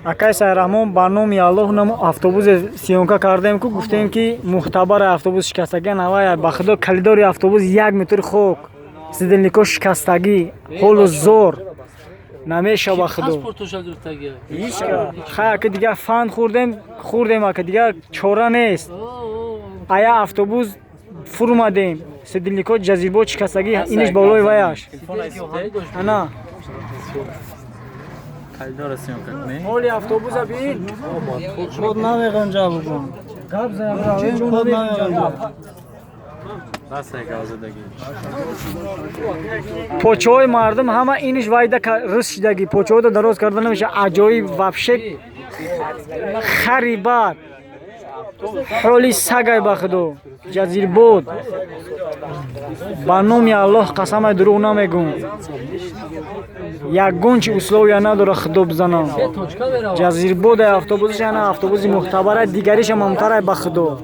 акай Сайраҳмон ба номи Аллоҳ намо автобусе сиёнка кардем ку гуфтем ки мухтабар автобус шикастагӣ навая ба худо калидори автобус 1 метр хок сидилнико шикастагӣ ҳолу зор намеша ба худо хай ака дигар фанд хурдем ака дигар чора нест ая автобус фурмадем сидилнико ҷазирбод шикастагӣ иниш болои ваяш ана ҳоли автобуса бин خود نمیگن جا بکن гап заявравем خود نمیگن جا почаҳои мардум ҳама иниш вайда рӯз шидагӣ почаҳода дароз карда намеша аҷоиб вабше харибат ҳоли сагай ба худо ҷазирбод ба номи Аллоҳ қасамай дурӯғ намегӯм ягон чи условия надора худо бизанам ҷазирбодай автобусиш ана автобуси мухтабара дигаришам амтарай ба худо